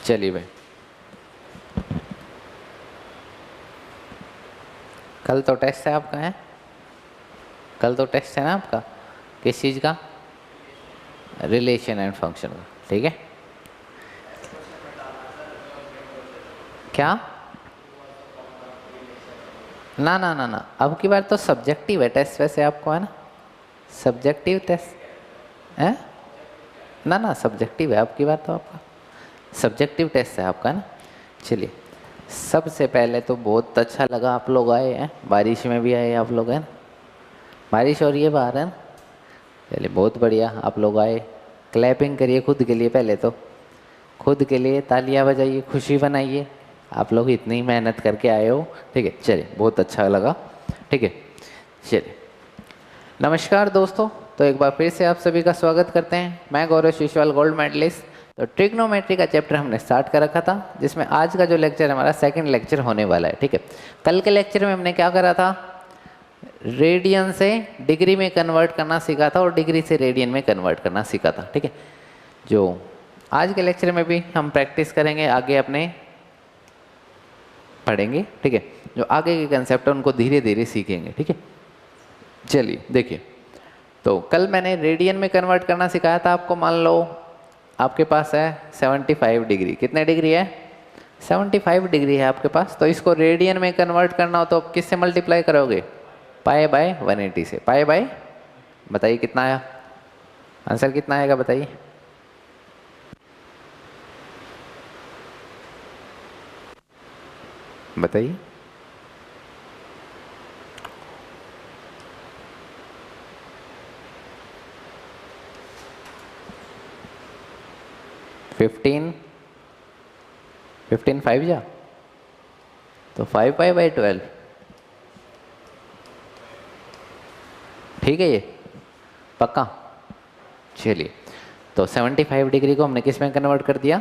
चलिए भाई, कल तो टेस्ट है आपका, है कल तो टेस्ट है ना आपका, किस चीज़ का? रिलेशन एंड फंक्शन का, ठीक है। क्या? ना ना ना ना, अब की बार तो सब्जेक्टिव है टेस्ट, वैसे आपको है ना सब्जेक्टिव टेस्ट है ना, ना सब्जेक्टिव है, अब की बार तो आपका सब्जेक्टिव टेस्ट है आपका ना। चलिए, सबसे पहले तो बहुत अच्छा लगा आप लोग आए हैं, बारिश में भी आए आप लोग, हैं ना, बारिश हो रही है बाहर, है ना। चलिए बहुत बढ़िया, आप लोग आए। क्लैपिंग करिए खुद के लिए, पहले तो खुद के लिए तालियां बजाइए, खुशी बनाइए, आप लोग इतनी मेहनत करके आए हो, ठीक है। चलिए बहुत अच्छा लगा, ठीक है। चलिए, नमस्कार दोस्तों, तो एक बार फिर से आप सभी का स्वागत करते हैं। मैं गौरव शिशवाल, गोल्ड मेडलिस्ट। तो ट्रिग्नोमेट्री का चैप्टर हमने स्टार्ट कर रखा था, जिसमें आज का जो लेक्चर हमारा सेकंड लेक्चर होने वाला है, ठीक है। कल के लेक्चर में हमने क्या करा था? रेडियन से डिग्री में कन्वर्ट करना सीखा था और डिग्री से रेडियन में कन्वर्ट करना सीखा था, ठीक है। जो आज के लेक्चर में भी हम प्रैक्टिस करेंगे, आगे अपने पढ़ेंगे, ठीक है। जो आगे के कंसेप्ट है उनको धीरे धीरे सीखेंगे, ठीक है। चलिए देखिए, तो कल मैंने रेडियन में कन्वर्ट करना सिखाया था आपको। मान लो आपके पास है 75 डिग्री, कितने डिग्री है? 75 डिग्री है आपके पास। तो इसको रेडियन में कन्वर्ट करना हो तो आप किससे मल्टीप्लाई करोगे? पाई बाय 180 से। पाई बाय, बताइए कितना आया आंसर, कितना आएगा बताइए? बताइए। 15 15 5 जा तो 5 पाई बाई 12, ठीक है ये पक्का। चलिए, तो 75 डिग्री को हमने किस में कन्वर्ट कर दिया?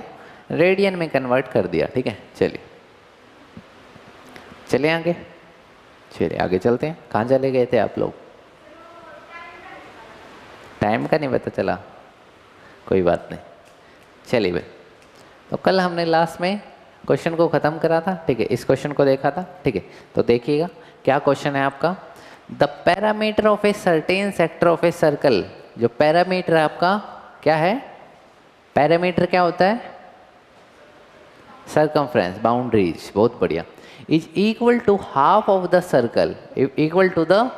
रेडियन में कन्वर्ट कर दिया, ठीक है। चलिए चलिए आगे, चलिए आगे चलते हैं। कहाँ चले गए थे आप लोग? टाइम का नहीं पता चला, कोई बात नहीं। चलिए भाई, तो कल हमने लास्ट में क्वेश्चन को ख़त्म करा था, ठीक है। इस क्वेश्चन को देखा था, ठीक है। तो देखिएगा क्या क्वेश्चन है आपका। The parameter of a certain sector of a circle, जो पैरामीटर है आपका क्या है? पैरामीटर क्या होता है? सर्कमफ्रेंस, बाउंड्रीज, बहुत बढ़िया। Is equal to half of the circle, equal to the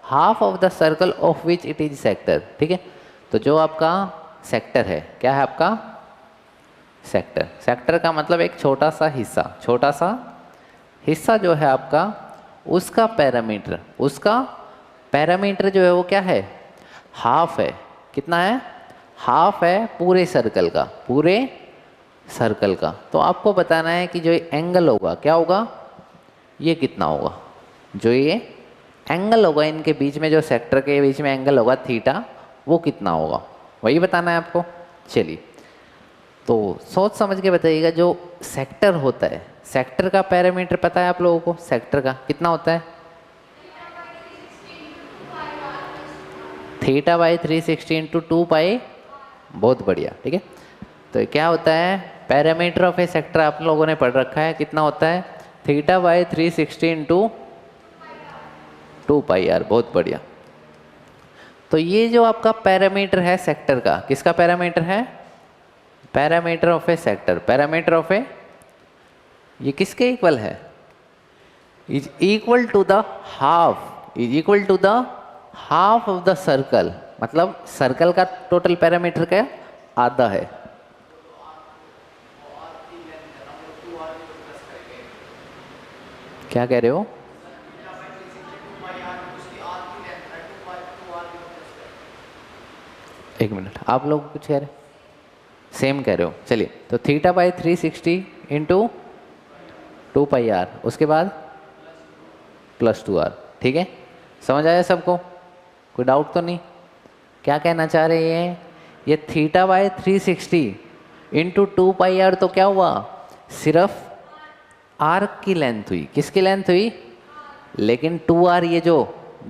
half of the circle of which it is sector, ठीक है। तो जो आपका सेक्टर है, क्या है आपका? सेक्टर। सेक्टर का मतलब एक छोटा सा हिस्सा, छोटा सा हिस्सा जो है आपका, उसका पैरामीटर, उसका पैरामीटर जो है वो क्या है? हाफ है। कितना है? हाफ है पूरे सर्कल का, पूरे सर्कल का। तो आपको बताना है कि जो एंगल होगा क्या होगा, ये कितना होगा? जो ये एंगल होगा इनके बीच में, जो सेक्टर के बीच में एंगल होगा थीटा, वो कितना होगा, वही बताना है आपको। चलिए, तो सोच समझ के बताइएगा। जो सेक्टर होता है, सेक्टर का पैरामीटर पता है आप लोगों को? सेक्टर का कितना होता है? थीटा बाई 360 इंटू 2 पाई, बहुत बढ़िया, ठीक है। तो क्या होता है? पैरामीटर ऑफ ए सेक्टर आप लोगों ने पढ़ रखा है, कितना होता है? Theta by 360 into 2 pi r, बहुत बढ़िया। तो ये जो आपका पैरामीटर है सेक्टर का, किसका पैरामीटर है? Parameter of a sector. Parameter of a, ये किसके इक्वल है? Is equal to the half, is equal to the half of the circle, मतलब सर्कल का टोटल पैरामीटर क्या? आधा है। क्या कह रहे हो? एक मिनट, आप लोग कुछ कह रहे? सेम कह रहे हो। चलिए, तो theta by 360 into 2 pi r, उसके बाद प्लस 2 आर, ठीक है। समझ आया सबको? कोई डाउट तो नहीं? क्या कहना चाह रहे हैं? ये theta by 360 into 2 pi r तो क्या हुआ? सिर्फ आर्क की लेंथ हुई। किसकी लेंथ हुई? लेकिन 2 आर ये जो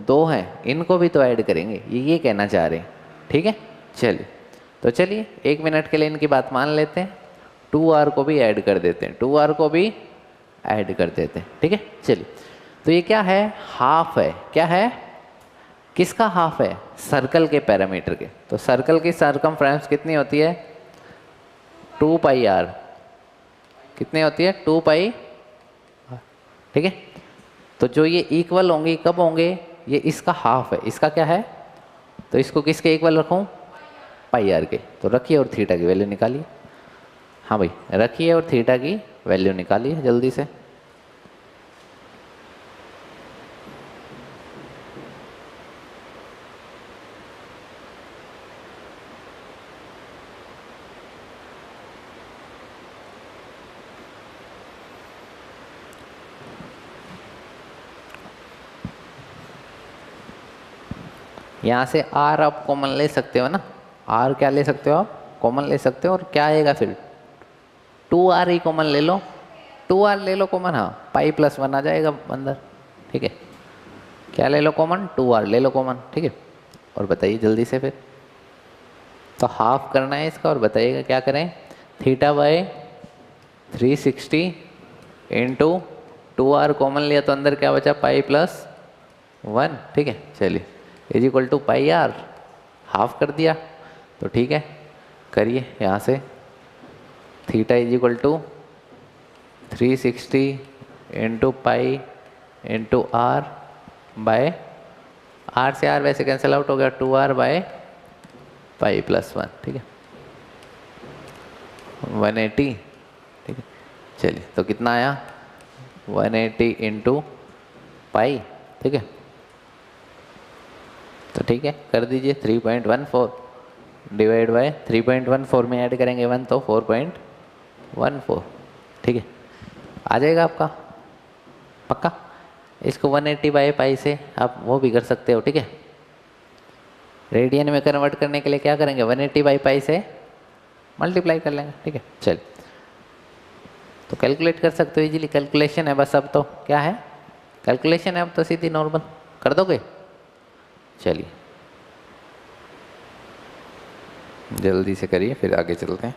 दो हैं इनको भी तो ऐड करेंगे, ये कहना चाह रहे हैं, ठीक है। चलिए, तो चलिए 1 मिनट के लिए इनकी बात मान लेते हैं। 2r को भी ऐड कर देते हैं, 2r को भी ऐड कर देते हैं। ठीक है, चलिए। तो ये क्या है? हाफ है। क्या है? किसका हाफ है? सर्कल के पैरामीटर के। तो सर्कल की सर्कमफ्रेंस कितनी होती है? 2 पाई r। कितनी होती है? 2 पाई। ठीक है, तो जो ये इक्वल होंगे कब होंगे? ये इसका हाफ है। इसका क्या है? तो इसको किसके इक्वल रखूं? पाई आर के। तो रखिए और थीटा की वैल्यू निकालिए। हाँ भाई, रखिए और थीटा की वैल्यू निकालिए जल्दी से। यहाँ से r आप कॉमन ले सकते हो ना। r क्या ले सकते हो आप? कॉमन ले सकते हो। और क्या आएगा फिर? 2r ही कॉमन ले लो। 2r ले लो कॉमन। हाँ, पाई प्लस 1 आ जाएगा अंदर। ठीक है, क्या ले लो कॉमन? 2r ले लो कॉमन। ठीक है, और बताइए जल्दी से फिर। तो हाफ करना है इसका, और बताइएगा क्या करें? Theta by 360 into 2r common लिया तो अंदर क्या बचा? Pi plus 1। ठीक है, चलिए, is equal to pi r. हाफ कर दिया तो ठीक है, करिए यहाँ से। Theta is equal to 360 into pi into r by, r से आर वैसे कैंसिल आउट हो गया, 2r बाय पाई प्लस 1। ठीक है, 180। ठीक है, चलिए, तो कितना आया? 180 इंटू पाई। ठीक है, तो ठीक है, कर दीजिए। 3.14 डिवाइड बाय 3.14 में ऐड करेंगे 1 तो 4.14। ठीक है, आ जाएगा आपका पक्का। इसको 180 बाई पाई से आप वो भी कर सकते हो। ठीक है, रेडियन में कन्वर्ट करने के लिए क्या करेंगे? 180 बाई पाई से मल्टीप्लाई कर लेंगे। ठीक है, चलिए, तो कैलकुलेट कर सकते हो इजीली। कैलकुलेशन है बस। अब तो क्या है? कैलकुलेशन है अब तो सीधी नॉर्मल कर दोगे। चलिए, जल्दी से करिए, फिर आगे चलते हैं।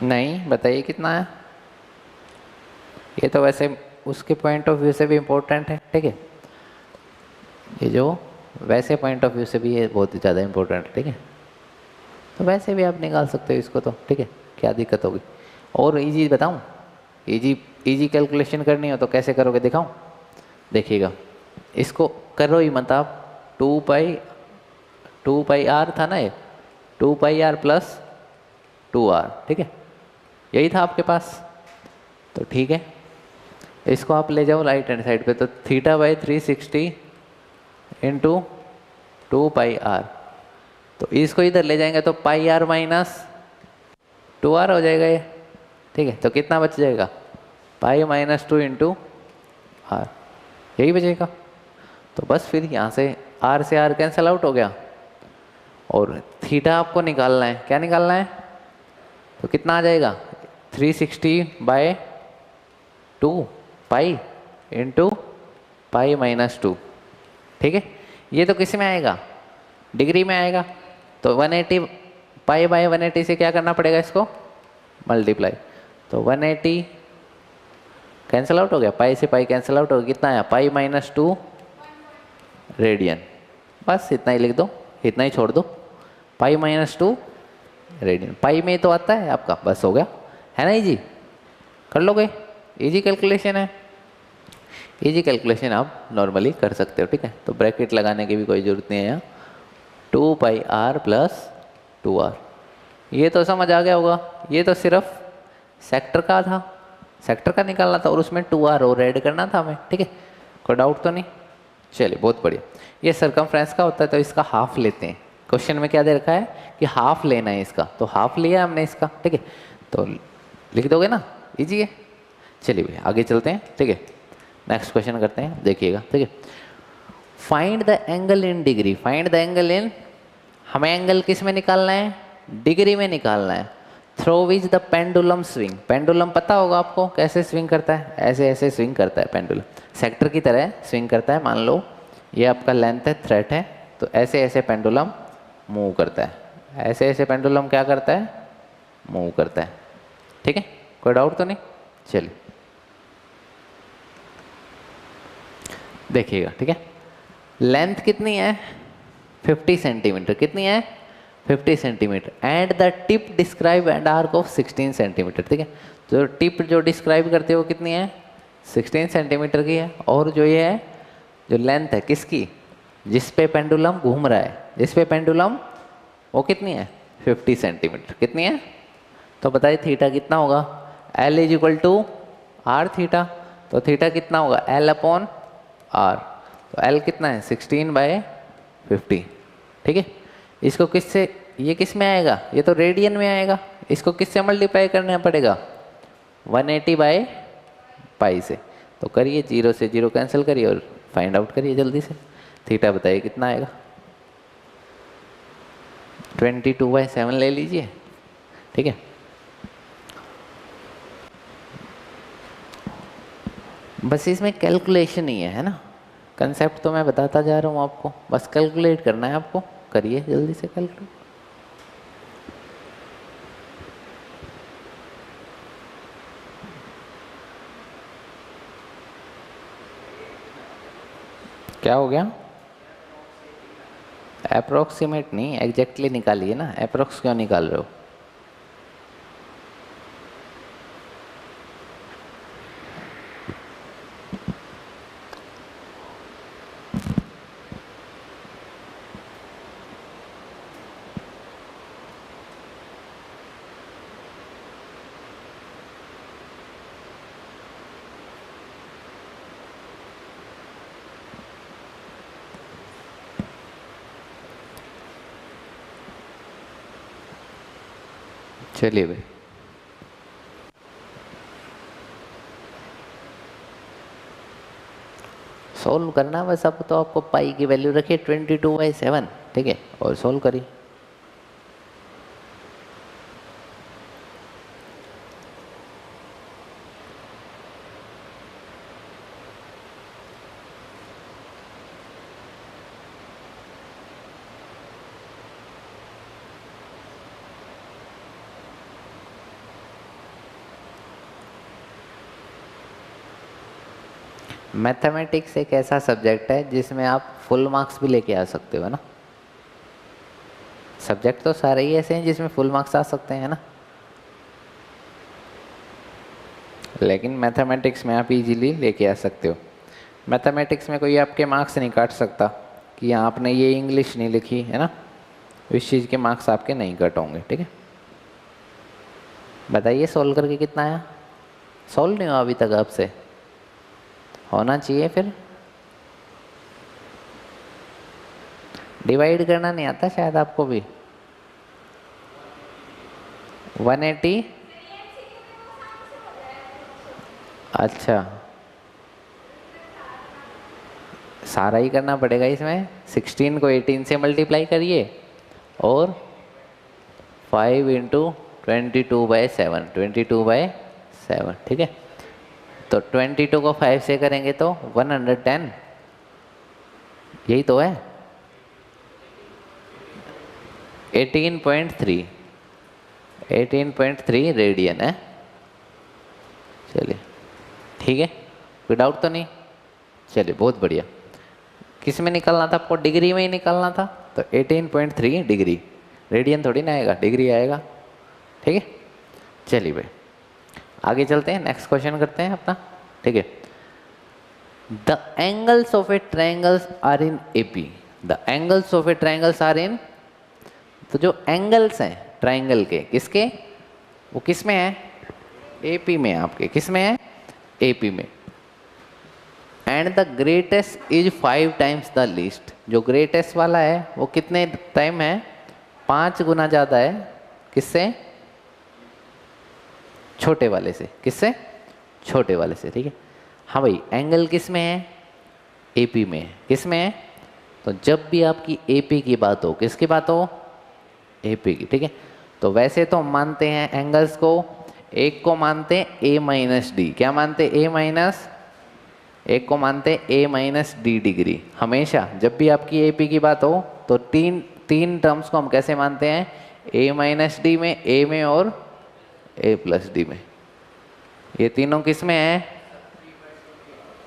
नहीं, बताइए कितना है? ये तो वैसे उसके पॉइंट ऑफ व्यू से भी इम्पोर्टेंट है। ठीक है, ये जो वैसे पॉइंट ऑफ व्यू से भी ये बहुत ही ज़्यादा इम्पोर्टेंट है। ठीक है, तो वैसे भी आप निकाल सकते हो इसको तो। ठीक है, क्या दिक्कत होगी? और इजी बताऊं? इजी कैलकुलेशन करनी हो तो कैसे करोगे दिखाऊं? देखिएगा, इसको करो ही मत आप। 2 पाई आर था ना ये, 2 पाई आर प्लस 2r। ठीक है, यही था आपके पास। तो ठीक है, इसको आप ले जाओ राइट हैंड साइड पे। तो theta by 360 into 2 pi r. तो इसको इधर ले जाएंगे तो पाई आर माइनस 2r हो जाएगा ये। ठीक है, तो कितना बच जाएगा? पाई माइनस 2 इंटू आर, यही बचेगा। तो बस फिर यहाँ से r कैंसिल आउट हो गया, और थीटा आपको निकालना है। क्या निकालना है? तो कितना आ जाएगा? 360 by 2 pi into pi minus 2। ठीक है, ये तो किस में आएगा? डिग्री में आएगा। तो 180 पाई बाय 180 से क्या करना पड़ेगा? इसको मल्टीप्लाई। तो 180 कैंसिल आउट हो गया, पाई से पाई कैंसिल आउट हो गया। कितना आया? पाई माइनस 2 रेडियन। बस इतना ही लिख दो, इतना ही छोड़ दो। पाई माइनस 2 रेडियन। पाई में तो आता है आपका, बस हो गया, है ना इजी, कर लोगे, इजी कैलकुलेशन है। इजी कैलकुलेशन आप नॉर्मली कर सकते हो, ठीक है। तो ब्रैकेट लगाने की भी कोई ज़रूरत नहीं है यहाँ, 2πr प्लस 2r, ये तो समझ आ गया होगा। ये तो सिर्फ सेक्टर का था, सेक्टर का निकालना था और उसमें 2r और ऐड करना था हमें, ठीक है। कोई डाउट तो नहीं? चलिए बहुत बढ़िया। ये सरकमफ्रेंस का होता है तो इसका हाफ लेते हैं। क्वेश्चन में क्या दे रखा है कि हाफ लेना है इसका, तो हाफ लिया हमने इसका, ठीक है। तो लिख दोगे ना, इजी है। चलिए भैया आगे चलते हैं, ठीक है। नेक्स्ट क्वेश्चन करते हैं, देखिएगा, ठीक है। Find the angle in degree, find the angle in, हमें एंगल किस में निकालना है? डिग्री में निकालना है। Through which the pendulum swing, pendulum पता होगा आपको कैसे स्विंग करता है, ऐसे ऐसे स्विंग करता है पेंडुलम, सेक्टर की तरह स्विंग करता है। मान लो ये आपका लेंथ है, थ्रेड है, तो ऐसे ऐसे पेंडुलम मूव करता है, ऐसे ऐसे पेंडुलम क्या करता है? मूव करता है, ठीक है। कोई डाउट तो नहीं? चलिए देखिएगा, ठीक है। लेंथ कितनी है? 50 सेंटीमीटर, कितनी है? 50 centimetre. And the tip describe and arc of 16 centimetre, ठीक है। जो टिप जो डिस्क्राइब करते हो कितनी है? 16 सेंटीमीटर की है। और जो ये है, जो लेंथ है किसकी, जिस पे पेंडुलम घूम रहा है, जिस पे पेंडुलम, वो कितनी है? 50 सेंटीमीटर। कितनी है? तो बताइए थीटा कितना होगा? L is equal to r theta. तो थीटा कितना होगा? L upon r. तो L कितना है? 16/50, ठीक है। इसको किससे, ये किस में आएगा? ये तो रेडियन में आएगा। इसको किससे मल्टीप्लाई करना पड़ेगा? 180/पाई से। तो करिए, 0 से 0 कैंसिल करिए और फाइंड आउट करिए जल्दी से। थीटा बताइए कितना आएगा? 22/7 ले लीजिए, ठीक है। बस इसमें कैलकुलेशन ही है ना, कंसेप्ट तो मैं बताता जा रहा हूँ आपको, बस कैलकुलेट करना है आपको। करिए जल्दी से कैलकुलेट। क्या हो गया? अप्रोक्सीमेट नहीं, एग्जैक्टली निकालिए ना। अप्रोक्स क्यों निकाल रहे हो? चलिए भाई, सोल्व करना बस। अब तो आपको पाई की वैल्यू रखिए 22/7, ठीक है, और सोल्व करिए। मैथमेटिक्स एक ऐसा सब्जेक्ट है जिसमें आप फुल मार्क्स भी लेके आ सकते हो, है ना। सब्जेक्ट तो सारे ही ऐसे हैं जिसमें फुल मार्क्स आ सकते हैं ना, लेकिन मैथमेटिक्स में आप इजीली लेके आ सकते हो। मैथमेटिक्स में कोई आपके मार्क्स नहीं काट सकता कि आपने ये इंग्लिश नहीं लिखी, है ना, इस चीज़ के मार्क्स आपके नहीं कट होंगे, ठीक है। बताइए सोल्व करके कितना आया? सोल्व नहीं हुआ अभी तक आपसे? होना चाहिए। फिर डिवाइड करना नहीं आता शायद आपको भी? 180, अच्छा सारा ही करना पड़ेगा इसमें। 16 को 18 से मल्टीप्लाई करिए और 5 × 22/7, 22/7, ठीक है। तो 22 को 5 से करेंगे तो 110, यही तो है। 18.3, 18.3 रेडियन है। चलिए ठीक है, कोई डाउट तो नहीं? चलिए बहुत बढ़िया। किस में निकालना था आपको? डिग्री में ही निकालना था। तो 18.3 डिग्री, रेडियन थोड़ी ना आएगा, डिग्री आएगा। ठीक है, चलिए भाई आगे चलते हैं, नेक्स्ट क्वेश्चन करते हैं अपना। ठीक है, the angles of a triangles are in AP. The angles of a triangles are in, तो जो एंगल्स हैं ट्रायंगल के, किसके, वो किस में है, एपी में। आपके किस में है, एपी में। And the greatest is 5 times the least. जो ग्रेटेस्ट वाला है वो कितने टाइम है, 5 गुना ज़्यादा है किससे, छोटे वाले से। किससे, छोटे वाले से। ठीक है, हाँ भाई एंगल किस में है, एपी में है। किस में है, तो जब भी आपकी एपी की बात हो, किसकी बात हो, एपी की। ठीक है, तो वैसे तो हम मानते हैं एंगल्स को, एक को मानते हैं ए माइनस डी। क्या मानते हैं, ए माइनस, एक को मानते हैं ए माइनस डी डिग्री। हमेशा जब भी आपकी एपी की बात हो तो तीन टर्म्स को हम कैसे मानते हैं, ए माइनस डी में, ए में और ए प्लस डी में। ये तीनों किस में है,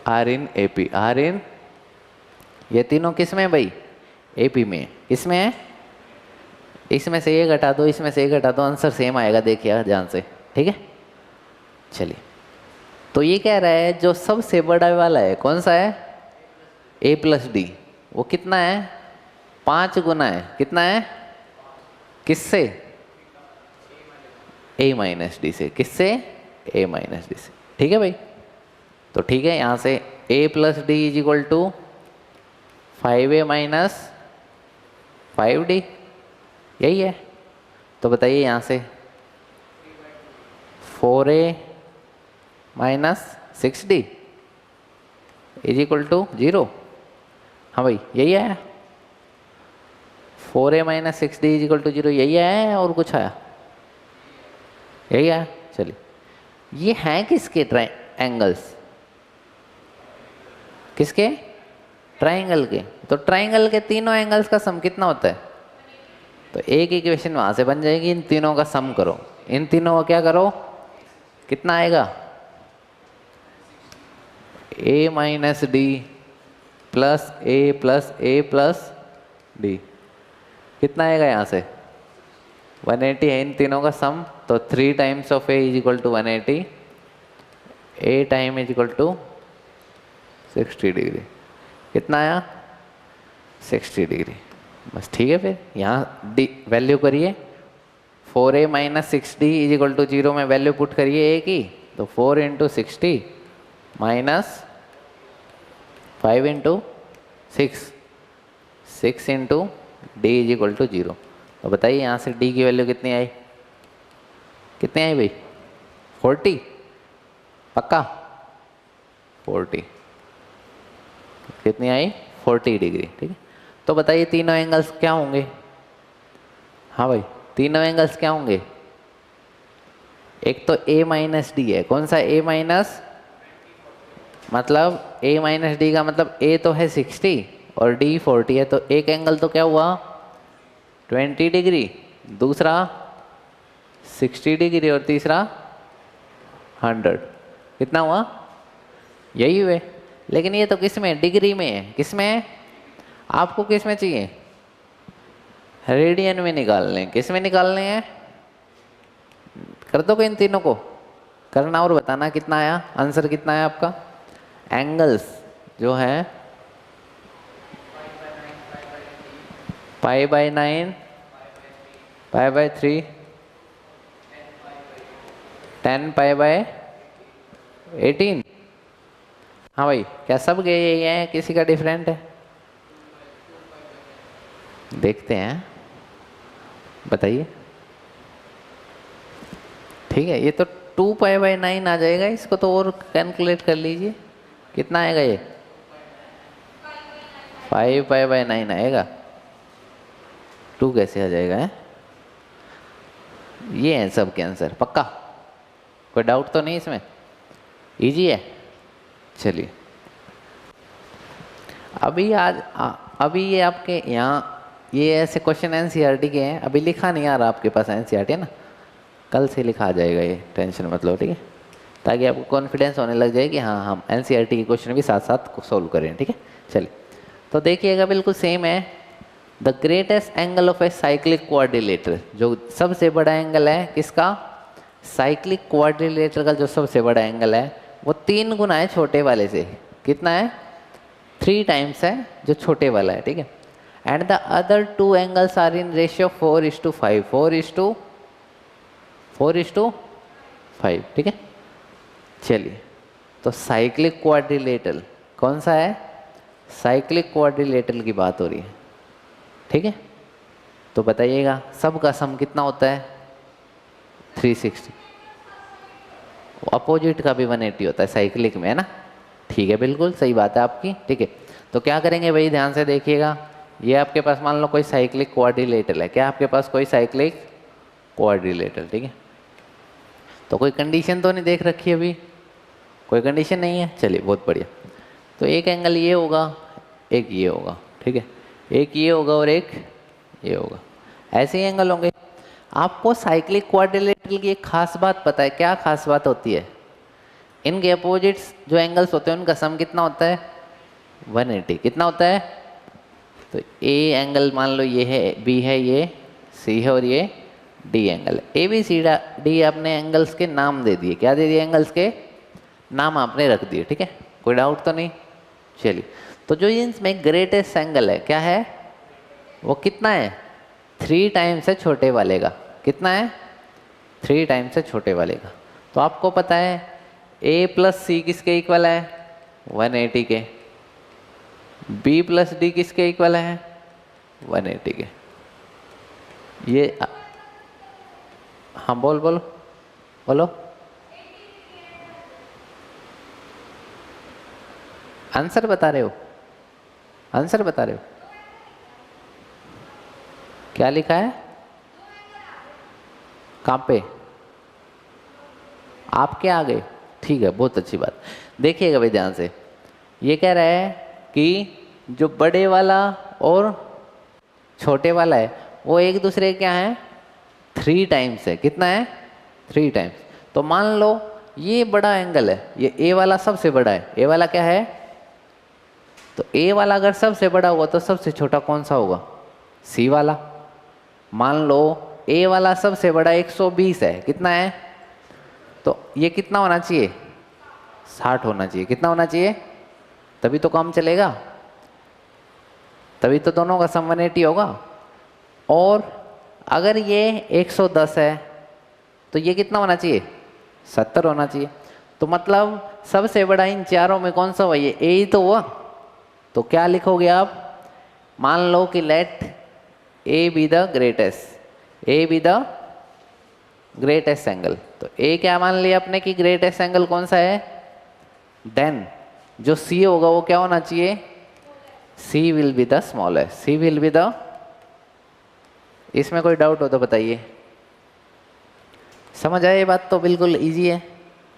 are in AP. Are in, ये तीनों किस में है भाई, एपी में। किस में है, इसमें से ये घटा दो, इसमें से ये घटा दो, आंसर सेम आएगा, देखिए ध्यान से। ठीक है, चलिए तो ये कह रहा है जो सबसे बड़ा वाला है कौन सा है, ए प्लस डी। वो कितना है, 5 गुना है। कितना है, किससे, ए माइनस डी से। किससे, ए माइनस डी से। ठीक है भाई, तो ठीक है, यहाँ से a plus d is equal to 5a minus 5d, यही है। तो बताइए यहाँ से 4a minus 6d is equal to 0। हाँ भाई यही आया, 4a minus 6d is equal to 0, यही आया और कुछ आया, यही आया। चलिए ये हैं किसके एंगल्स, किसके, ट्रायंगल के। तो ट्रायंगल के तीनों एंगल्स का सम कितना होता है, तो एक इक्वेशन वहां से बन जाएगी, इन तीनों का सम करो, इन तीनों का क्या करो, कितना आएगा, a minus D plus A plus D, कितना आएगा यहाँ से 180 है इन तीनों का सम। तो 3 times of a is equal to 180, a time is equal to 60 degree. कितना आया, 60 डिग्री। बस ठीक है, फिर यहाँ डी वैल्यू करिए, 4a minus 6d is equal to 0 में वैल्यू पुट करिए a की, तो 4 into 60 minus 5 into 6 into D is equal to 0। तो बताइए यहाँ से d की वैल्यू कितनी आई, कितनी आई भाई, 40, पक्का 40, कितनी आई, 40 डिग्री। ठीक है, तो बताइए तीनों एंगल्स क्या होंगे, हाँ भाई तीनों एंगल्स क्या होंगे, एक तो a माइनस डी है, कौन सा a माइनस, मतलब a माइनस डी का मतलब a तो है 60 और d 40 है, तो एक एंगल तो क्या हुआ 20 डिग्री, दूसरा 60 डिग्री और तीसरा 100, कितना हुआ, यही हुए। लेकिन ये तो किस में, डिग्री में है, किस में है, आपको किस में चाहिए, रेडियन में निकालने हैं। किस में निकालने हैं, कर दो इन तीनों को, करना और बताना कितना आया, आंसर कितना है आपका। एंगल्स जो है π/9, π/3, 10 π/18। हाँ भाई क्या सब गए यही हैं, किसी का डिफरेंट है, देखते हैं, बताइए। ठीक है, ये तो 2 π/9 आ जाएगा, इसको तो और कैलकुलेट कर लीजिए, कितना आएगा ये 5 π/9 आएगा, 2 कैसे आ जाएगा है? ये है सब के आंसर, पक्का कोई डाउट तो नहीं इसमें, इजी है। चलिए अभी ये आपके यहाँ ये ऐसे क्वेश्चन एनसीईआरटी के हैं, अभी लिखा नहीं आ रहा आपके पास एनसीईआरटी है ना, कल से लिखा आ जाएगा ये, टेंशन मत लो। ठीक है, ताकि आपको कॉन्फिडेंस होने लग जाए कि हाँ हम एनसीईआरटी के क्वेश्चन भी साथ साथ सोल्व करें। ठीक है, चलिए तो देखिएगा बिल्कुल सेम है, the greatest angle of a cyclic quadrilateral, जो सबसे बड़ा एंगल है किसका, साइक्लिक क्वाड्रिलेटरल का जो सबसे बड़ा एंगल है वो 3 गुना है छोटे वाले से। कितना है, 3 टाइम्स है जो छोटे वाला है, ठीक है। And the other 2 angles are in ratio 4:5, 4:5, ठीक है। चलिए, तो साइक्लिक क्वाड्रिलेटरल कौन सा है, साइक्लिक क्वाड्रिलेटरल की बात हो रही है, ठीक है। तो बताइएगा सबका सम कितना होता है, 360। अपोजिट का भी 180 होता है साइक्लिक में, है ना। ठीक है, बिल्कुल सही बात है आपकी, ठीक है। तो क्या करेंगे भाई, ध्यान से देखिएगा, ये आपके पास मान लो कोई साइक्लिक क्वाड्रिलेटरल है, क्या आपके पास कोई साइक्लिक क्वाड्रिलेटरल, ठीक है। तो कोई कंडीशन तो नहीं देख रखी अभी, कोई कंडीशन नहीं है, चलिए बहुत बढ़िया। तो एक एंगल ये होगा, एक ये होगा, ठीक है, एक ये होगा और एक ये होगा, ऐसे ही एंगल होंगे। आपको साइक्लिक क्वाड्रिलेटरल की एक खास बात पता है, क्या खास बात होती है, इनके अपोजिट्स जो एंगल्स होते हैं उनका सम कितना होता है, 180। कितना होता है, तो ए एंगल मान लो ये है, बी है, ये सी है और ये डी एंगल है। ए बी सी डी आपने एंगल्स के नाम दे दिए, क्या दे दिए, एंगल्स के नाम आपने रख दिए, ठीक है, कोई डाउट तो नहीं। चलिए, तो जो इसमें ग्रेटेस्ट एंगल है क्या है, वो कितना है, 3 टाइम्स है छोटे वाले का। कितना है, 3 टाइम्स है छोटे वाले का। तो आपको पता है ए प्लस सी किसके इक्वल है, 180 के। बी प्लस डी किसके इक्वल है, 180 के। ये हाँ बोलो बोलो, आंसर बता रहे हो, आंसर बता रहे हो, क्या लिखा है, कहाँ पे, आपके आ गए, ठीक है, बहुत अच्छी बात। देखिएगा भाई ध्यान से, ये कह रहा है कि जो बड़े वाला और छोटे वाला है वो एक दूसरे क्या है, 3 टाइम्स है। कितना है, 3 टाइम्स। तो मान लो ये बड़ा एंगल है, ये ए वाला सबसे बड़ा है, ए वाला क्या है, तो ए वाला अगर सबसे बड़ा होगा तो सबसे छोटा कौन सा होगा, सी वाला। मान लो ए वाला सबसे बड़ा 120 है, कितना है, तो ये कितना होना चाहिए, 60 होना चाहिए। कितना होना चाहिए, तभी तो काम चलेगा, तभी तो दोनों का सम 180 होगा। और अगर ये 110 है तो ये कितना होना चाहिए, 70 होना चाहिए। तो मतलब सबसे बड़ा इन चारों में कौन सा हुआ, ये ए ही तो हुआ। तो क्या लिखोगे आप, मान लो कि let A be the greatest, A be the greatest angle. तो ए क्या मान लिया आपने कि ग्रेटेस्ट एंगल कौन सा है, देन जो सी होगा वो क्या होना चाहिए, c will be the smallest, c will be the. इसमें कोई डाउट हो तो बताइए, समझ आए ये बात, तो बिल्कुल इजी है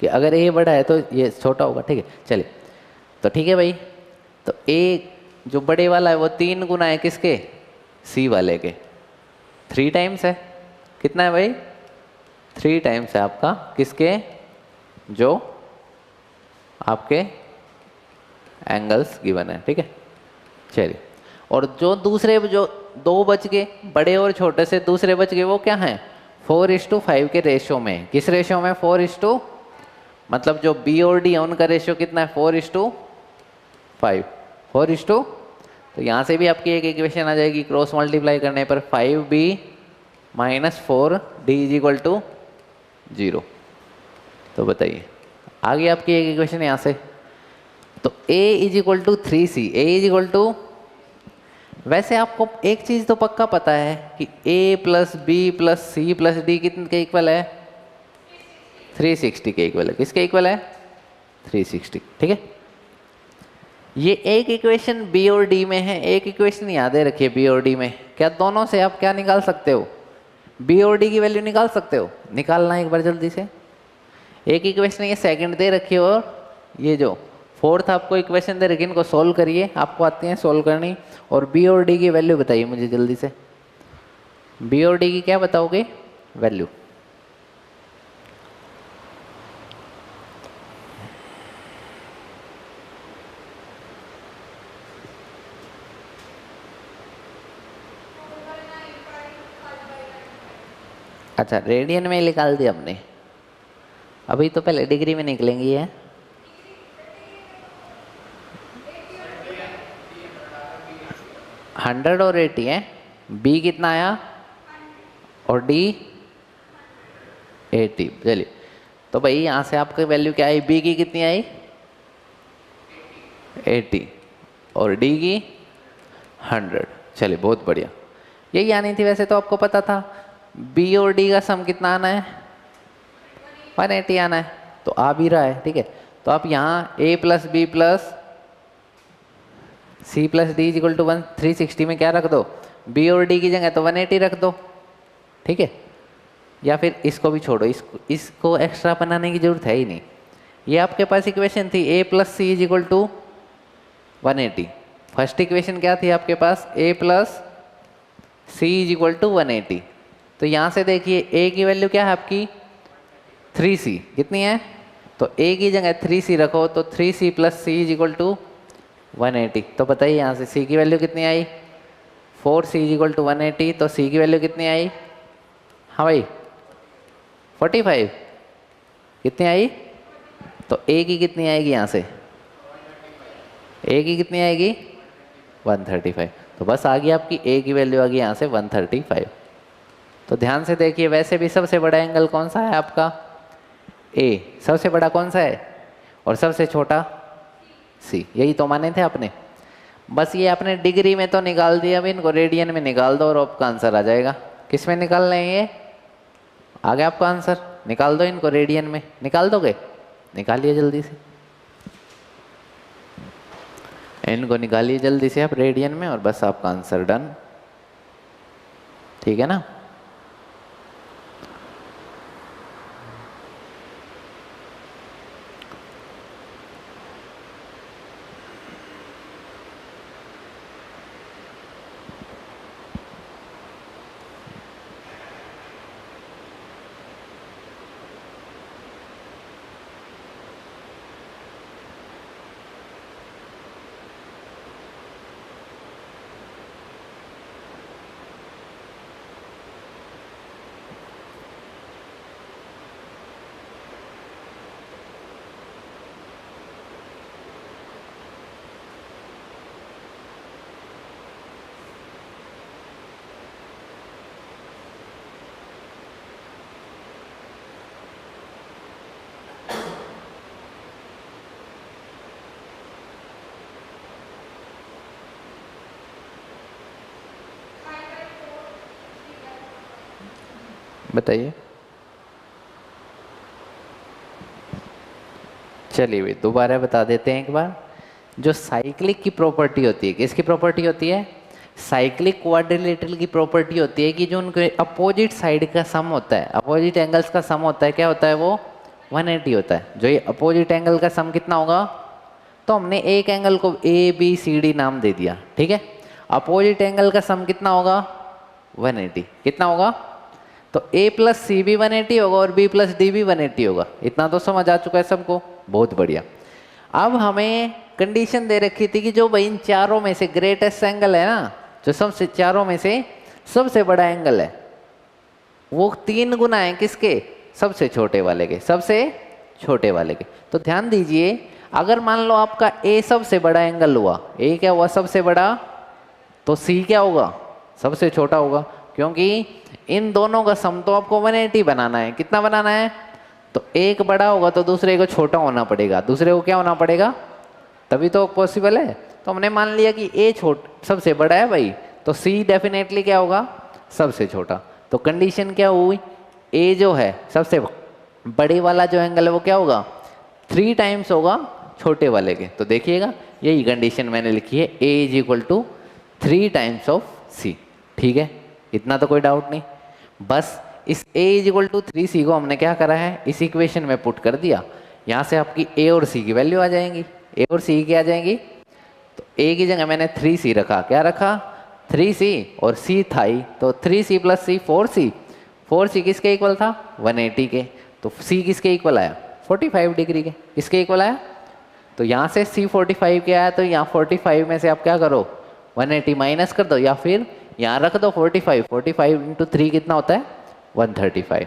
कि अगर ए बड़ा है तो ये छोटा होगा, ठीक है। चलिए, तो ठीक है भाई, तो ए जो बड़े वाला है वो 3 गुना है किसके, सी वाले के, 3 टाइम्स है। कितना है भाई, 3 टाइम्स है आपका किसके, जो आपके एंगल्स गिवन है, ठीक है। चलिए, और जो दूसरे जो 2 बच गए, बड़े और छोटे से दूसरे बच गए, वो क्या हैं, 4:5 के रेशो में। किस रेशो में, 4:, मतलब जो बी और डी है उनका रेशियो कितना है, 4:5, 4:। तो यहाँ से भी आपकी एक इक्वेशन आ जाएगी, क्रॉस मल्टीप्लाई करने पर 5b - 4d = 0। तो बताइए, आ गई आपकी एक इक्वेशन यहाँ से। तो a = 3c, a = वैसे आपको एक चीज़ तो पक्का पता है कि a + b + c + d कितने के इक्वल है, 360 के इक्वल है। किसके इक्वल है, 360, ठीक है। ये एक इक्वेशन बी और डी में है, एक इक्वेशन याद रखिए बी और डी में। क्या दोनों से आप क्या निकाल सकते हो, बी और डी की वैल्यू निकाल सकते हो, निकालना एक बार जल्दी से। एक इक्वेशन ये सेकंड दे रखी है और ये जो फोर्थ आपको इक्वेशन दे रखी है, इनको सोल्व करिए, आपको आती है सोल्व करनी। और बी और डी की वैल्यू बताइए मुझे जल्दी से, बी और डी की क्या बताओगे वैल्यू। अच्छा, रेडियन में निकाल दिया हमने, अभी तो पहले डिग्री में निकलेंगी है। हंड्रेड और 80 है, बी कितना आया और डी 80। चलिए, तो भाई यहाँ से आपकी वैल्यू क्या आई, बी की कितनी आई 80 और डी की 100। चलिए बहुत बढ़िया, यही आनी थी वैसे तो आपको पता था। बी और डी का सम कितना आना है 180 आना है, तो आ भी रहा है। ठीक है, तो आप यहाँ a plus B plus C plus D equal to 360 में क्या रख दो, बी और डी की जगह तो 180 रख दो। ठीक है, या फिर इसको भी छोड़ो, इसको एक्स्ट्रा बनाने की जरूरत है ही नहीं। ये आपके पास इक्वेशन थी a plus C is equal to 180। First equation क्या थी आपके पास, a plus C is equal to 180। तो यहाँ से देखिए a की वैल्यू क्या है आपकी 3c, कितनी है, तो a की जगह 3c रखो, तो 3c plus C is equal to 180। तो बताइए यहाँ से c की वैल्यू कितनी आई 4c इज इक्वल टू 180, तो c की वैल्यू कितनी आई, हाँ भाई 45 कितनी आई, तो a की कितनी आएगी यहाँ से, a की कितनी आएगी 135। तो बस आ गई आपकी a की वैल्यू आ गई यहाँ से 135। तो ध्यान से देखिए, वैसे भी सबसे बड़ा एंगल कौन सा है आपका a, सबसे बड़ा कौन सा है और सबसे छोटा c, यही तो माने थे आपने। बस ये आपने डिग्री में तो निकाल दिया, अभी इनको रेडियन में निकाल दो और आपका आंसर आ जाएगा। किस में निकाल रहे हैं, ये आ गया आपका आंसर, निकाल दो इनको रेडियन में, निकाल दोगे, निकालिए जल्दी से, इनको निकालिए जल्दी से आप रेडियन में और बस आपका आंसर डन। ठीक है ना। बताइए, चलिए भाई दोबारा बता देते हैं एक बार। जो साइक्लिक की प्रॉपर्टी होती है, किसकी प्रॉपर्टी होती है, साइक्लिक क्वाड्रिलेटरल की प्रॉपर्टी होती है कि जो उनके अपोजिट साइड का सम होता है, अपोजिट एंगल्स का सम होता है, क्या होता है वो 180 होता है। जो ये अपोजिट एंगल का सम कितना होगा, तो हमने एक एंगल को ए बी सी डी नाम दे दिया। ठीक है, अपोजिट एंगल का सम कितना होगा 180, कितना होगा, तो a प्लस सी भी 180 होगा और b प्लस डी भी 180 होगा। इतना तो समझ आ चुका है सबको, बहुत बढ़िया। अब हमें कंडीशन दे रखी थी कि जो भाई इन चारों में से ग्रेटेस्ट एंगल है ना, जो सबसे चारों में से सबसे बड़ा एंगल है, वो 3 गुना है किसके, सबसे छोटे वाले के, सबसे छोटे वाले के। तो ध्यान दीजिए, अगर मान लो आपका a सबसे बड़ा एंगल हुआ, a क्या हुआ सबसे बड़ा, तो c क्या होगा सबसे छोटा होगा, क्योंकि इन दोनों का सम तो आपको 180 बनाना है। कितना बनाना है, तो एक बड़ा होगा तो दूसरे को छोटा होना पड़ेगा, दूसरे को क्या होना पड़ेगा, तभी तो पॉसिबल है। तो हमने मान लिया कि ए सबसे बड़ा है भाई, तो सी डेफिनेटली क्या होगा सबसे छोटा। तो कंडीशन क्या हुई, ए जो है सबसे बड़े वाला जो एंगल है वो क्या होगा 3 टाइम्स होगा छोटे वाले के। तो देखिएगा यही कंडीशन मैंने लिखी है, a is equal to 3 times of c. ठीक है, इतना तो कोई डाउट नहीं। बस इस a is equal to 3c को हमने क्या करा है, इस इक्वेशन में पुट कर दिया। यहाँ से आपकी a और c की वैल्यू आ जाएंगी, a और c की आ जाएंगी। तो a की जगह मैंने 3c रखा, क्या रखा 3c, और c था ही, तो 3c plus c 4c। 4c किसके इक्वल था 180 के, तो c किसके इक्वल आया 45 डिग्री के, किसके इक्वल आया। तो यहाँ से c 45 के आया, तो यहाँ 45 में से आप क्या करो 180 माइनस कर दो, या फिर यहाँ रख दो 45 इंटू 3 कितना होता है 135।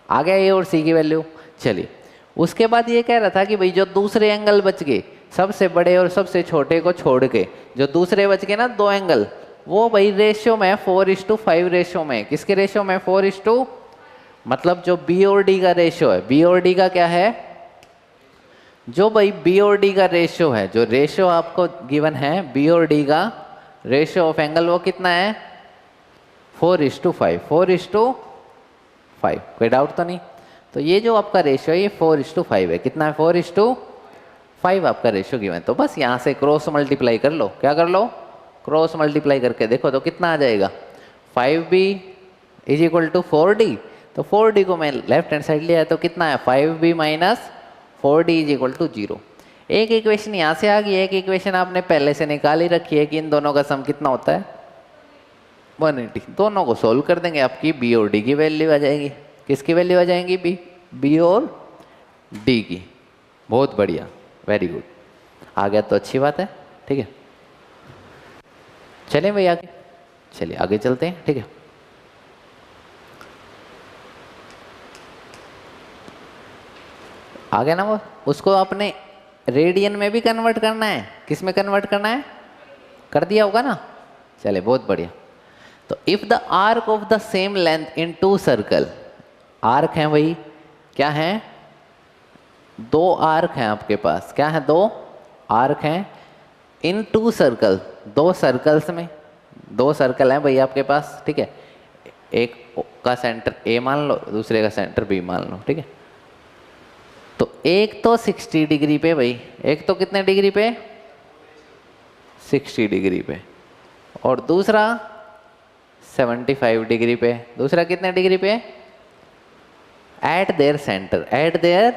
आ गया ए और सी की वैल्यू। चलिए उसके बाद ये कह रहा था कि भाई जो दूसरे एंगल बच गए, सबसे बड़े और सबसे छोटे को छोड़ के जो दूसरे बच गए ना दो एंगल, वो भाई रेशियो में 4:5 रेशियो में। किसके रेशियो में? 4:, मतलब जो बी और डी का रेशियो है। बी और डी का क्या है? जो भाई बी और डी का रेशियो है, जो रेशियो आपको गिवन है बी और डी का रेशियो ऑफ एंगल, वो कितना है? 4:5। 4:5, कोई डाउट तो नहीं? तो ये जो आपका रेशियो है ये 4:5 है। कितना है? 4:5 आपका रेशियो गिवन है। तो बस यहाँ से क्रॉस मल्टीप्लाई कर लो। क्या कर लो? क्रॉस मल्टीप्लाई करके देखो तो कितना आ जाएगा? 5b = 4d। तो 4d को मैं लेफ्ट हैंड साइड लिया है तो कितना है? 5b - 4d = 0। एक इक्वेशन यहाँ से आ गई, एक इक्वेशन आपने पहले से निकाल ही रखी है कि इन दोनों का सम कितना होता है? 180। दोनों को सोल्व कर देंगे, आपकी बी और डी की वैल्यू आ जाएगी। किसकी वैल्यू आ जाएंगी? बी और डी की। बहुत बढ़िया, वेरी गुड। आ गया तो अच्छी बात है, ठीक है। चलें भाई आगे, चलिए आगे चलते हैं, ठीक है। आ गया ना वो? उसको आपने रेडियन में भी कन्वर्ट करना है। किस में कन्वर्ट करना है? कर दिया होगा ना। चले बहुत बढ़िया। तो if the arc of the same length in 2 circle, arc हैं भाई, क्या हैं? 2 आर्क हैं आपके पास। क्या है? 2 आर्क हैं इन 2 सर्कल, 2 सर्कल्स में। 2 सर्कल हैं भाई आपके पास, ठीक है। एक का सेंटर ए मान लो, दूसरे का सेंटर बी मान लो, ठीक है। तो एक तो 60 डिग्री पे भाई, एक तो कितने डिग्री पे? 60 डिग्री पे, और दूसरा 75 डिग्री पे। दूसरा कितने डिग्री पे? Eight there centre, eight there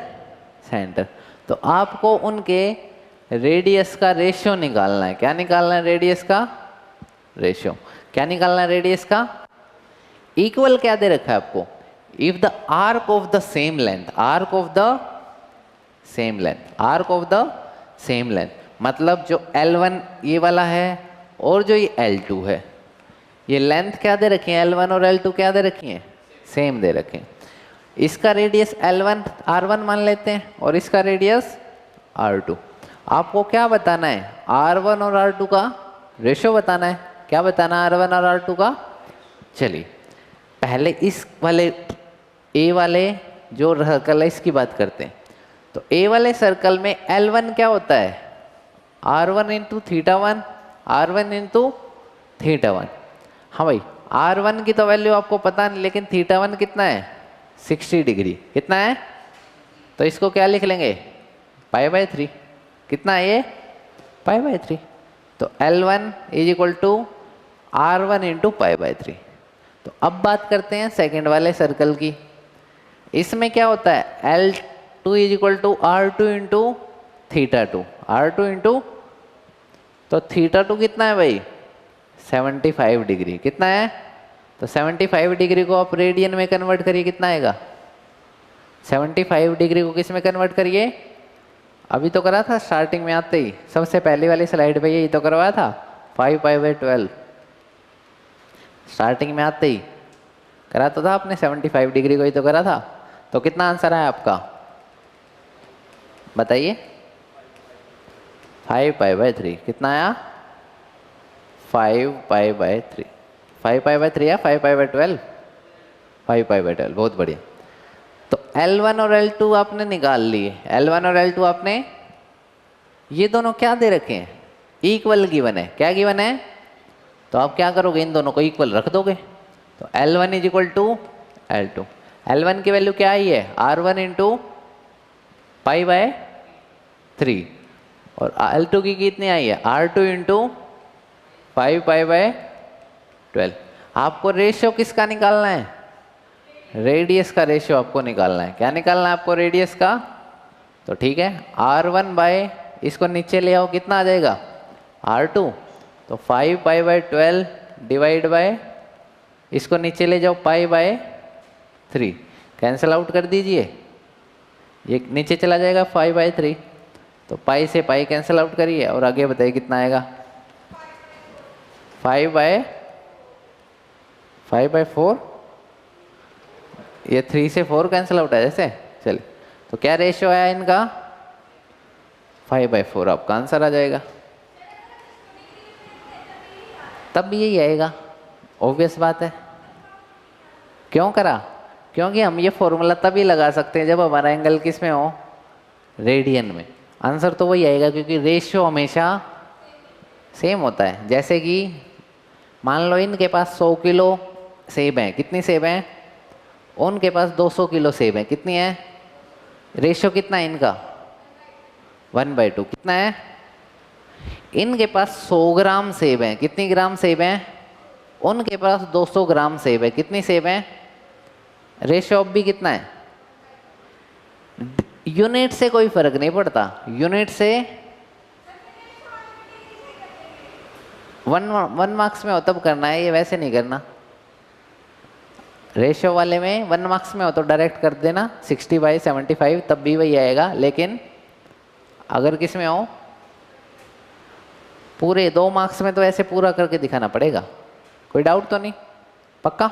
centre. तो आपको उनके रेडियस का रेशियो निकालना है। क्या निकालना है? रेडियस का रेशियो। क्या निकालना है? रेडियस का इक्वल। क्या दे रखा है आपको? If the arc of the same length, arc of the same length, arc of the same length, मतलब जो L1 ये वाला है और जो ये L2 है, ये लेंथ क्या दे रखी है? L1 और L2 क्या दे रखी है? सेम दे रखे हैं। इसका रेडियस L1 R1 मान लेते हैं और इसका रेडियस R2। आपको क्या बताना है? R1 और R2 का रेशियो बताना है। क्या बताना है? R1 और R2 का। चलिए पहले इस वाले ए वाले जो सर्कल है इसकी बात करते हैं। तो ए वाले सर्कल में L1 क्या होता है? R1 × θ1, R1 × θ1। हाँ भाई, R1 की तो वैल्यू आपको पता नहीं, लेकिन θ1 कितना है? 60 डिग्री। कितना है? तो इसको क्या लिख लेंगे? π/3। कितना है ये? π/3। तो L1 = R1 × π/3। तो अब बात करते हैं सेकंड वाले सर्कल की। इसमें क्या होता है? L2 = R2 × θ2, R2 तो θ2 कितना है भाई? 75 डिग्री। कितना है? तो 75 डिग्री को आप रेडियन में कन्वर्ट करिए, कितना आएगा? 75 डिग्री को किस में कन्वर्ट करिए? अभी तो करा था स्टार्टिंग में आते ही, सबसे पहली वाली स्लाइड पे यही तो करवाया था, 5π/12। स्टार्टिंग में आते ही करा तो था आपने, 75 डिग्री को ही तो करा था। तो कितना आंसर है आपका? बताइए। 5π/3। कितना आया? 5π/3। 5π/3 या 5π/12? 5π/12। बहुत बढ़िया। तो L1 और L2 आपने निकाल लिए। L1 और L2 आपने, ये दोनों क्या दे रखे हैं? इक्वल गिवन है। क्या गिवन है? तो आप क्या करोगे? इन दोनों को इक्वल रख दोगे। तो L1 = L2। L1 की वैल्यू क्या आई है? R1 × π/3, और L2 की कितनी आई है? R2 × 5π/12। आपको रेशियो किसका निकालना है? रेडियस का रेशियो आपको निकालना है। क्या निकालना है आपको? रेडियस का। तो ठीक है, R1 इसको नीचे ले आओ, कितना आ जाएगा? R2। तो 5π/12 डिवाइड बाय, इसको नीचे ले जाओ, π/3। कैंसिल आउट कर दीजिए, ये नीचे चला जाएगा 5/3। तो पाई से पाई कैंसिल आउट करिए और आगे बताइए कितना आएगा? 5/4। ये 3 से 4 कैंसिल आउट है जैसे। चलिए, तो क्या रेशियो आया इनका? 5/4 आपका आंसर आ जाएगा। तब भी यही आएगा, ऑब्वियस बात है। क्यों करा? क्योंकि हम ये फॉर्मूला तभी लगा सकते हैं जब हमारा एंगल किस में हो? रेडियन में। आंसर तो वही आएगा क्योंकि रेशियो हमेशा सेम होता है। जैसे कि मान लो इनके पास 100 किलो सेब हैं, कितनी सेब हैं? उनके पास 200 किलो सेब हैं, कितनी है? रेशियो कितना है इनका? 1/2। कितना है? इनके पास 100 ग्राम सेब हैं, कितनी ग्राम सेब हैं? उनके पास 200 ग्राम सेब है, कितनी सेब हैं? रेशियो अब भी कितना है? यूनिट से कोई फर्क नहीं पड़ता, यूनिट से 1 मार्क्स में हो तब करना है, ये वैसे नहीं करना। रेशियो वाले में 1 मार्क्स में हो तो डायरेक्ट कर देना 60/75, तब भी वही आएगा। लेकिन अगर किस में हो पूरे 2 मार्क्स में, तो ऐसे पूरा करके दिखाना पड़ेगा। कोई डाउट तो नहीं? पक्का?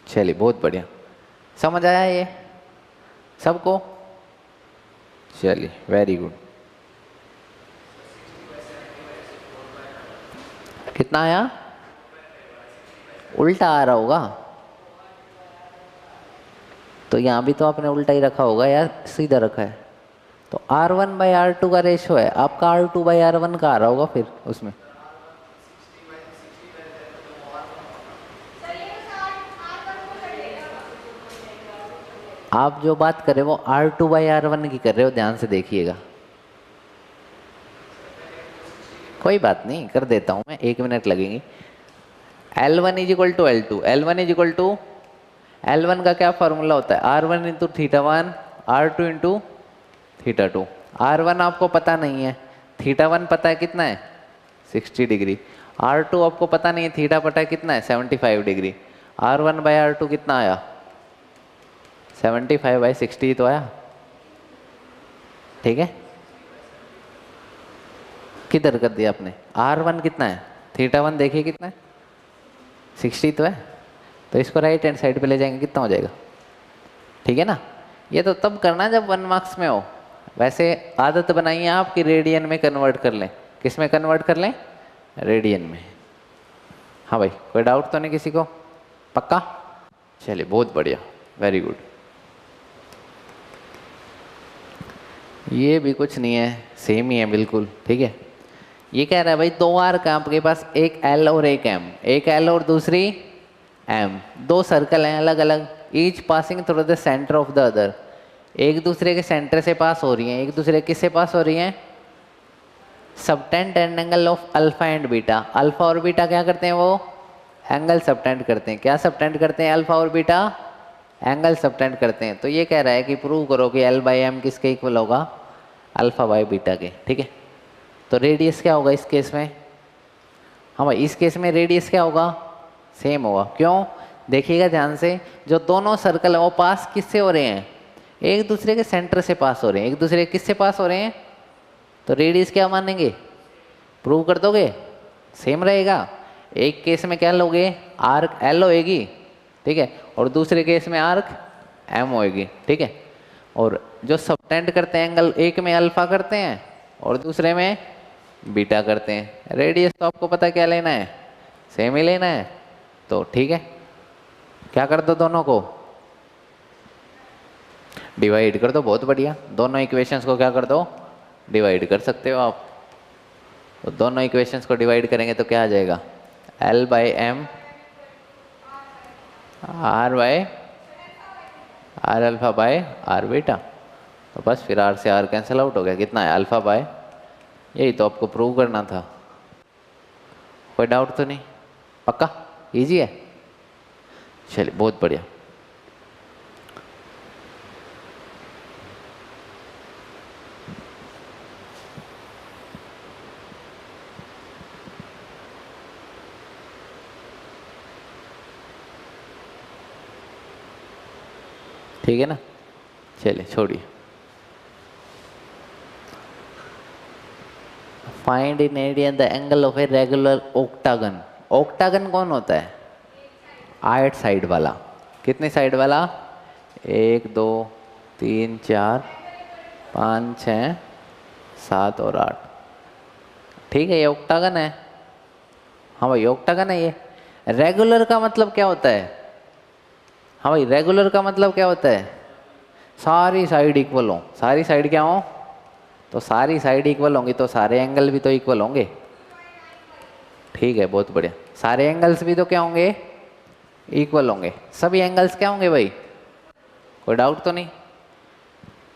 चलिए, बहुत बढ़िया। समझ आया ये सबको? चलिए, वेरी गुड। कितना आया? उल्टा आ रहा होगा तो यहाँ भी तो आपने उल्टा ही रखा होगा या सीधा रखा है? तो R1/R2 का रेशियो है, आपका R2/R1 का आ रहा होगा फिर उसमें। आप जो बात कर रहे हो वो R2/R1 की कर रहे हो, ध्यान से देखिएगा। कोई बात नहीं, कर देता हूं मैं, 1 मिनट लगेंगे। L1 = L2, L1 का क्या फॉर्मूला होता है? R1 × θ1, R2 × θ2। R1 आपको पता नहीं है, θ1 पता है कितना है? 60 डिग्री। R2 आपको पता नहीं है, थीटा पता है कितना है? 75 डिग्री। R1/R2 कितना आया? 75/60 तो आया। ठीक है, किधर कर दिया आपने? R1 कितना है? θ1 देखिए कितना है? 60 तो है, तो इसको राइट हैंड साइड पे ले जाएंगे, कितना हो जाएगा? ठीक है ना? ये तो तब करना जब 1 मार्क्स में हो। वैसे आदत बनाइए आप कि रेडियन में कन्वर्ट कर लें। किस में कन्वर्ट कर लें? रेडियन में। हाँ भाई, कोई डाउट तो नहीं किसी को? पक्का? चलिए, बहुत बढ़िया, वेरी गुड। ये भी कुछ नहीं है, सेम ही है बिल्कुल। ठीक है, ये कह रहा है भाई 2 आर्क है आपके पास, एक L और एक M, एक L और दूसरी M। 2 सर्कल हैं अलग अलग, each passing through the centre of the other. एक दूसरे के सेंटर से पास हो रही हैं। एक दूसरे किससे पास हो रही हैं? Subtend and angle of alpha and beta. Alpha और बीटा क्या करते हैं? वो एंगल सबटेंड करते हैं। क्या सबटेंड करते हैं? अल्फा और बीटा एंगल सबटेंड करते हैं। तो ये कह रहा है कि प्रूव करो कि L/M किसके इक्वल होगा? अल्फा/बीटा के। ठीक है, तो रेडियस क्या होगा इस केस में? हाँ भाई, इस केस में रेडियस क्या होगा? सेम होगा। क्यों? देखिएगा ध्यान से, जो दोनों सर्कल है वो पास किससे हो रहे हैं? एक दूसरे के सेंटर से पास हो रहे हैं। एक दूसरे किससे पास हो रहे हैं? तो रेडियस क्या मानेंगे? प्रूव कर दोगे? सेम रहेगा। एक केस में क्या लोगे? आर्क L होएगी, ठीक है, और दूसरे केस में आर्क M होएगी। ठीक है, और जो सबटेंड करते हैं एंगल, एक में अल्फा करते हैं और दूसरे में बीटा करते हैं। रेडियस तो आपको पता क्या लेना है? सेम ही लेना है। तो ठीक है, क्या कर दो? दोनों को डिवाइड कर दो। बहुत बढ़िया, दोनों इक्वेशंस को क्या कर दो? डिवाइड कर सकते हो आप। तो दोनों इक्वेशंस को डिवाइड करेंगे तो क्या आ जाएगा? L/M R/R∝/R∈β। तो बस फिर R से R कैंसिल आउट हो गया। कितना है? अल्फा/, यही तो आपको प्रूव करना था। कोई डाउट तो नहीं? पक्का? इजी है? चलिए, बहुत बढ़िया। ठीक है ना? चलिए, छोड़िए। Find in area the angle of a regular octagon. Octagon कौन होता है? 8 साइड वाला। कितनी साइड वाला? 1 2 3 4 5 6 7 और 8। ठीक है, ये ऑक्टागन है। हाँ भाई ऑक्टागन है ये। रेगुलर का मतलब क्या होता है? हाँ भाई रेगुलर का मतलब क्या होता है? सारी साइड इक्वल हो। सारी साइड क्या हो? तो सारी साइड इक्वल होंगी तो सारे एंगल भी तो इक्वल होंगे। ठीक है, बहुत बढ़िया। सारे एंगल्स भी तो क्या होंगे? इक्वल होंगे। सभी एंगल्स क्या होंगे भाई? कोई डाउट तो नहीं?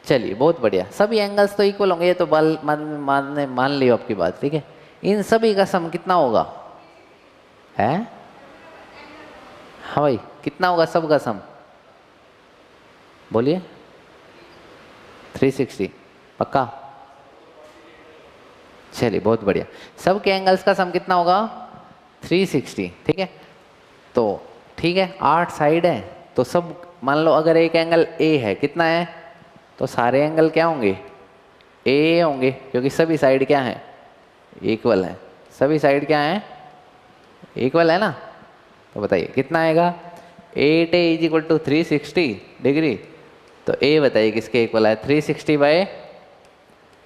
चलिए बहुत बढ़िया, सभी एंगल्स तो इक्वल होंगे, ये तो मान लियो आपकी बात। ठीक है, इन सभी का सम कितना होगा? है? हाँ भाई कितना होगा सबका सम? बोलिए। 360 पक्का? चलिए बहुत बढ़िया, सबके एंगल्स का सम कितना होगा? 360। ठीक है, तो ठीक है 8 साइड है तो सब मान लो अगर एक एंगल ए है, कितना है? तो सारे एंगल क्या होंगे? ए होंगे, क्योंकि सभी साइड क्या है? इक्वल है। सभी साइड क्या है? इक्वल है ना। तो बताइए कितना आएगा? 8a is equal to 360 degree. तो ए बताइए किसके इक्वल है? 360 बाय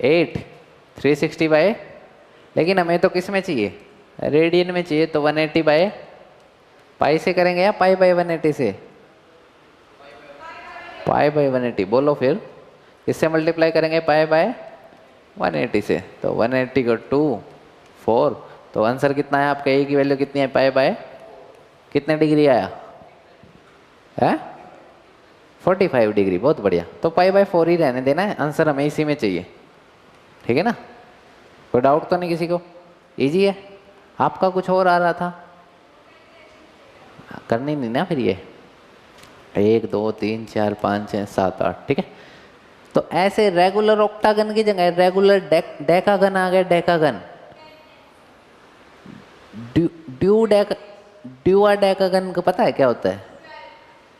8। 360 बाय, लेकिन हमें तो किस में चाहिए? रेडियन में चाहिए, तो 180 बाय पाई से करेंगे या पाई बाय 180 से? Pi by 180। बोलो फिर किससे मल्टीप्लाई करेंगे? पाई बाय 180 से। तो 180 को 2 4, तो आंसर कितना है आपका? ए की वैल्यू कितनी है? पाई बाय कितने डिग्री आया है? 45 डिग्री। बहुत बढ़िया, तो पाई बाय 4 ही रहने देना है, आंसर हमें इसी में चाहिए। ठीक है ना, कोई डाउट तो नहीं किसी को? इजी है। आपका कुछ और आ रहा था? करनी नहीं ना फिर ये 1 2 3 4 5 6 7 8। ठीक है, तो ऐसे रेगुलर ऑक्टागन की जगह रेगुलर डेकागन आ गया। डेकागन, ड्यूआ डेकागन को पता है क्या होता है?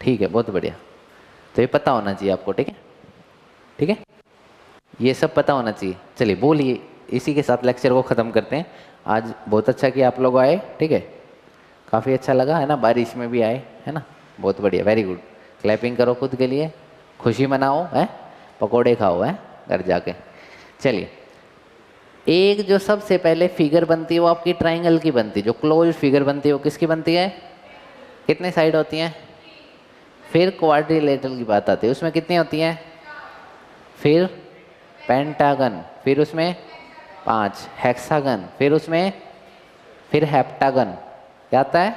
ठीक है, बहुत बढ़िया, तो ये पता होना चाहिए आपको। ठीक है, ठीक है, ये सब पता होना चाहिए। चलिए बोलिए, इसी के साथ लेक्चर को ख़त्म करते हैं। आज बहुत अच्छा कि आप लोग आए। ठीक है, काफ़ी अच्छा लगा है ना, बारिश में भी आए है ना, बहुत बढ़िया, वेरी गुड। क्लैपिंग करो खुद के लिए, खुशी मनाओ है, पकोड़े खाओ है घर जाके। चलिए, एक जो सबसे पहले फिगर बनती है वो आपकी ट्राइंगल की बनती है। जो क्लोज फिगर बनती है वो किसकी बनती है? कितने साइड होती हैं? फिर क्वाड्रिलेटरल की बात आती है, उसमें कितनी होती हैं? फिर पेंटागन, फिर उसमें 5। हेक्सागन, फिर उसमें फिर हेप्टागन क्या आता है?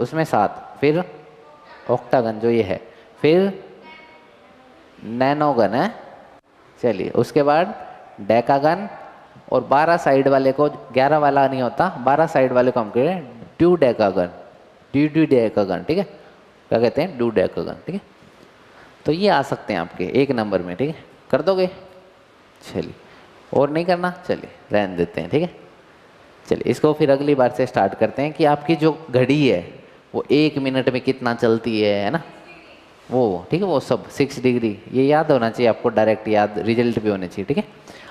उसमें 7। फिर ऑक्टागन जो ये है, फिर नैनोगन है। चलिए उसके बाद डेकागन, और 12 साइड वाले को, 11 वाला नहीं होता, 12 साइड वाले को हम कह रहे हैं ड्यू डेकागन। Due decagon. ठीक है, क्या कहते हैं? Due decagon. ठीक है, तो ये आ सकते हैं आपके 1 नंबर में। ठीक है, कर दोगे? चलिए, और नहीं करना? चलिए रहने देते हैं। ठीक है, चलिए इसको फिर अगली बार से स्टार्ट करते हैं कि आपकी जो घड़ी है वो 1 मिनट में कितना चलती है ना वो। ठीक है, वो सब 6 डिग्री ये याद होना चाहिए आपको, डायरेक्ट याद, रिजल्ट भी होने चाहिए। ठीक है,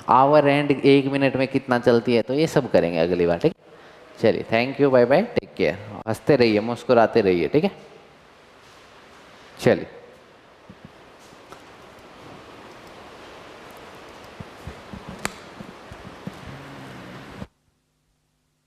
आवर एंड 1 मिनट में कितना चलती है, तो ये सब करेंगे अगली बार। ठीक है, चलिए thank you, bye bye, take care. हंसते रहिए, मुस्कुराते रहिए। ठीक है, चलिए।